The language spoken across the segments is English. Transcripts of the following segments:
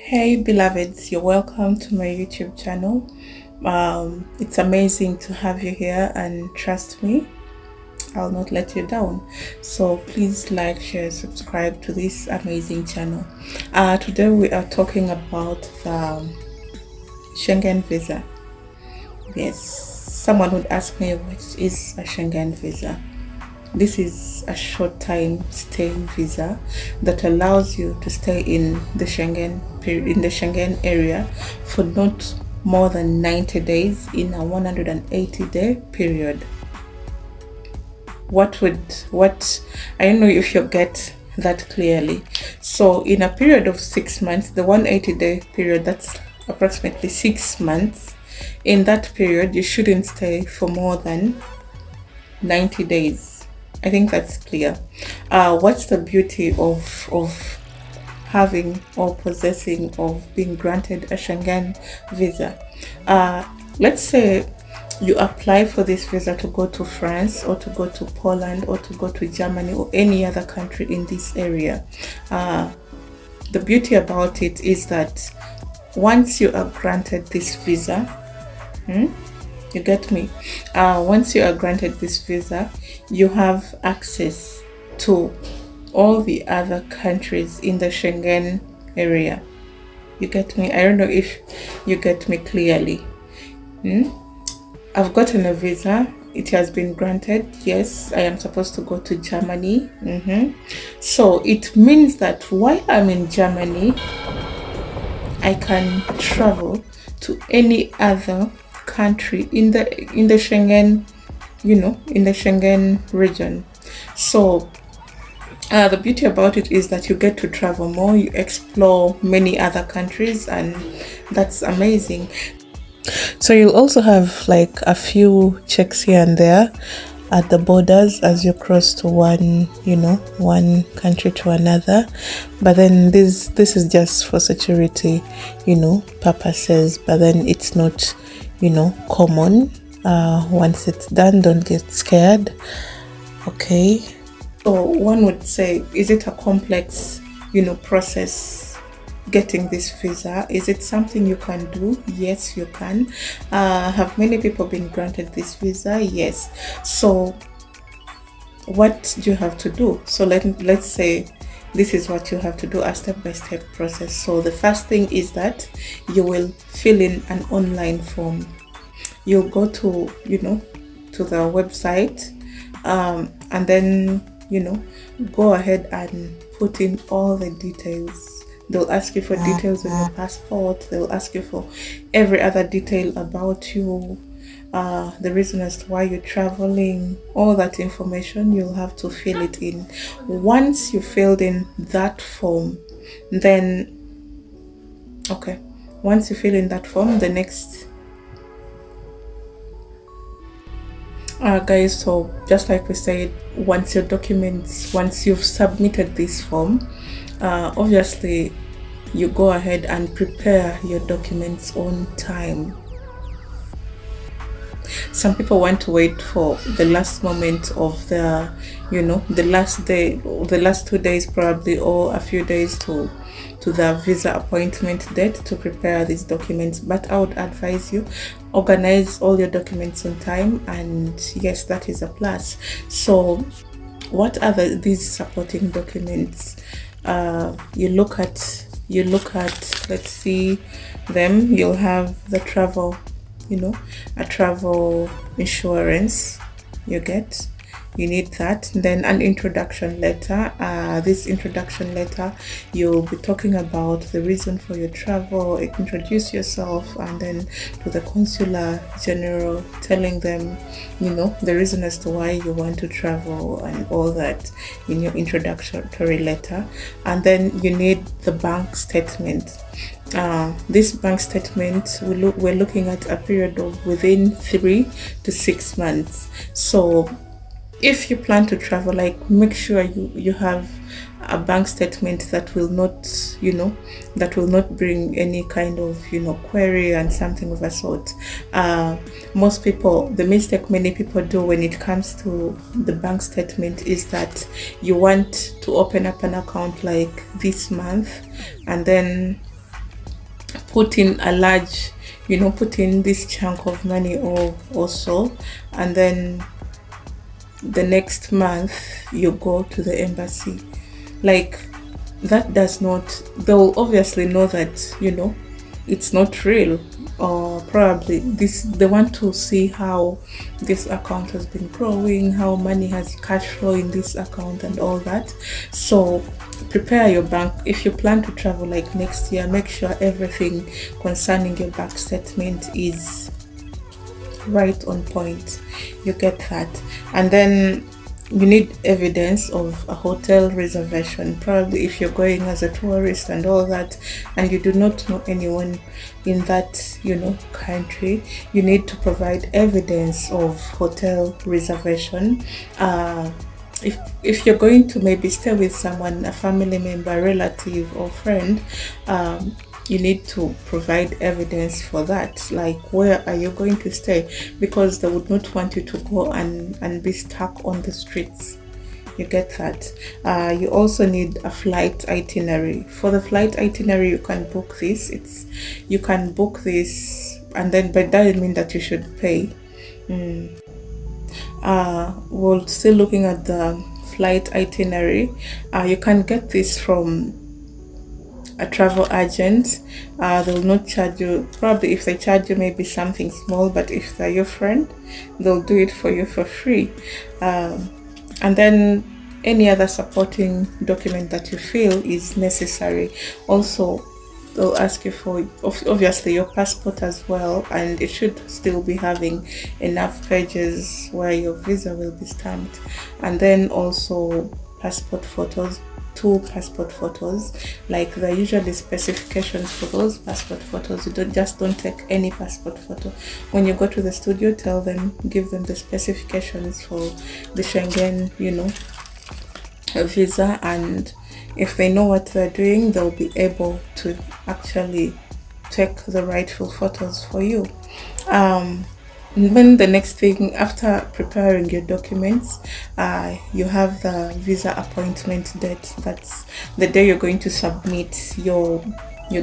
Hey beloveds, you're welcome to my YouTube channel. It's amazing to have you here, and trust me, I'll not let you down. So please like, share, subscribe to this amazing channel. Today we are talking about the Schengen visa. Yes, someone would ask me, what is a Schengen visa? This is a short time stay visa that allows you to stay in the Schengen area for not more than 90 days in a 180-day period. What I don't know if you get that clearly. So in a period of 6 months, the 180-day period, that's approximately 6 months. In that period, you shouldn't stay for more than 90 days. I think that's clear. What's the beauty of having or possessing of being granted a Schengen visa? Let's say you apply for this visa to go to France or to go to Poland or to go to Germany or any other country in this area. The beauty about it is that once you are granted this visa, you get me? Once you are granted this visa, you have access to all the other countries in the Schengen area. You get me? I don't know if you get me clearly. I've gotten a visa. It has been granted. Yes, I am supposed to go to Germany. So it means that while I'm in Germany, I can travel to any other country in the Schengen, in the Schengen region. So the beauty about it is that you get to travel more, you explore many other countries, and that's amazing. So you'll also have like a few checks here and there at the borders as you cross to one country to another, but then this is just for security purposes, but then it's not common. Once it's done, don't get scared. Okay, so one would say, is it a complex process getting this visa? Is it something you can do? Yes, you can. Have many people been granted this visa? Yes. So what do you have to do? So let's say this is what you have to do, a step-by-step process. So the first thing is that you will fill in an online form. You'll go to to the website, and then go ahead and put in all the details. They'll ask you for details of your passport. They'll ask you for every other detail about you, the reason as to why you're traveling. All that information, you'll have to fill it in. Once you filled in that form, then once you fill in that form, the next guys, so just like we said, once you've submitted this form, obviously you go ahead and prepare your documents on time. Some people want to wait for the last moment of the last day, or the last 2 days probably, or a few days to the visa appointment date to prepare these documents. But I would advise you, organize all your documents on time, and yes, that is a plus. So what are these supporting documents? You look at let's see them. You'll have the travel, a travel insurance. You need that. Then an introduction letter. This introduction letter, you'll be talking about the reason for your travel, introduce yourself, and then to the consular general, telling them the reason as to why you want to travel and all that in your introductory letter. And then you need the bank statement. This bank statement, we're looking at a period of within 3 to 6 months. So if you plan to travel, make sure you have a bank statement that will not bring any kind of query and something of a sort. Most people, the mistake many people do when it comes to the bank statement is that you want to open up an account like this month, and then put in a large, put in this chunk of money or so, and then the next month you go to the embassy. Like, that does not, they'll obviously know that, it's not real, or probably this, they want to see how this account has been growing, how money has cash flow in this account and all that. So prepare your bank. If you plan to travel like next year, make sure everything concerning your bank statement is right on point. You get that. And then you need evidence of a hotel reservation, probably if you're going as a tourist and all that, and you do not know anyone in that country. You need to provide evidence of hotel reservation. If you're going to maybe stay with someone, a family member, relative, or friend, you need to provide evidence for that, like where are you going to stay, because they would not want you to go and be stuck on the streets. You get that. You also need a flight itinerary. For the flight itinerary, you can book this. You can book this, and then, but that doesn't mean that you should pay. We're still looking at the flight itinerary. You can get this from a travel agent. They will not charge you. Probably if they charge you, maybe something small, but if they're your friend, they'll do it for you for free. And then any other supporting document that you feel is necessary. Also, they'll ask you for obviously your passport as well, and it should still be having enough pages where your visa will be stamped. And then also passport photos, 2 passport photos. Like, there are usually specifications for those passport photos. You don't take any passport photo. When you go to the studio, give them the specifications for the Schengen visa, and if they know what they're doing, they'll be able to actually take the rightful photos for you. Then the next thing, after preparing your documents, you have the visa appointment date. That's the day you're going to submit your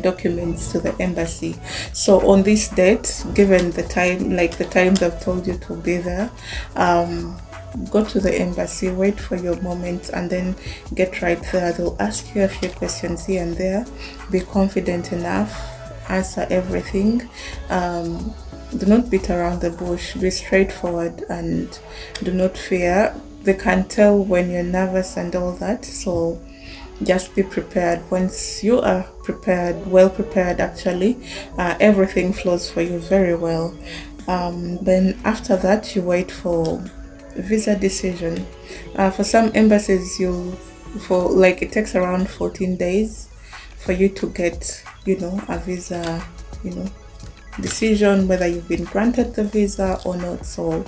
documents to the embassy. So on this date, given the time, like the time they've told you to be there, go to the embassy, wait for your moment, and then get right there. They'll ask you a few questions here and there. Be confident enough, answer everything. Do not beat around the bush. Be straightforward and do not fear. They can tell when you're nervous and all that, so just be prepared. Once you are prepared, well prepared actually, everything flows for you very well. Then after that, you wait for visa decision. For some embassies, it takes around 14 days for you to get a visa decision, whether you've been granted the visa or not. So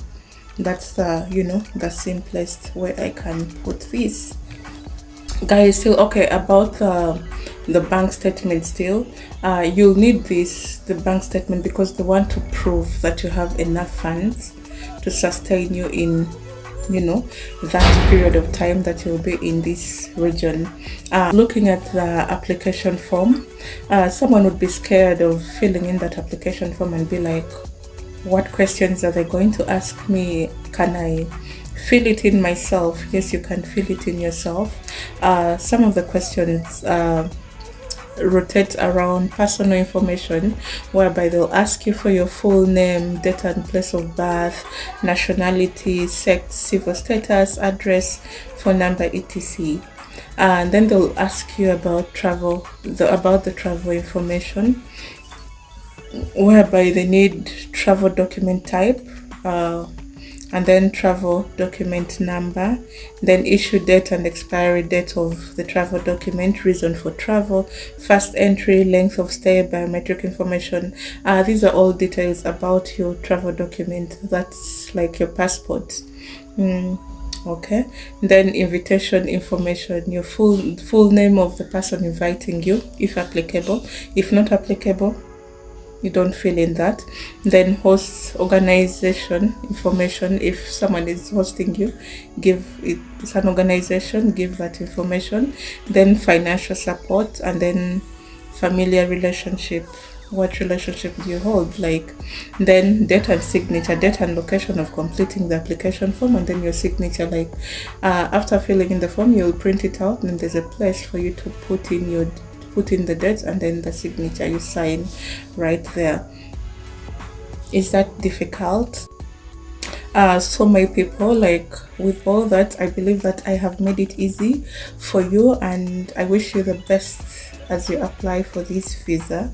that's the simplest way I can put this. Guys, still okay about the bank statement. Still, you'll need the bank statement, because they want to prove that you have enough funds to sustain you in that period of time that you'll be in this region. Looking at the application form, someone would be scared of filling in that application form and be like, what questions are they going to ask me? Can I fill it in myself? Yes, you can fill it in yourself. Some of the questions rotate around personal information, whereby they'll ask you for your full name, date and place of birth, nationality, sex, civil status, address, phone number, etc. And then they'll ask you about the travel information, whereby they need travel document type, and then travel document number, then issue date and expiry date of the travel document, reason for travel, first entry, length of stay, biometric information. These are all details about your travel document. That's like your passport. Okay, then invitation information, your full name of the person inviting you, if applicable. If not applicable, you don't fill in that. Then host organization information. If someone is hosting you, it's an organization, give that information. Then financial support, and then familiar relationship what relationship do you hold, like then date and signature, date and location of completing the application form, and then your signature, like after filling in the form you'll print it out and there's a place for you to put in the dates and then the signature you sign right there. Is that difficult? So my people, like with all that, I believe that I have made it easy for you, and I wish you the best as you apply for this visa,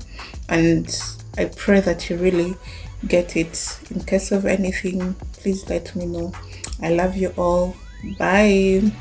and I pray that you really get it. In case of anything, please let me know. I love you all. Bye.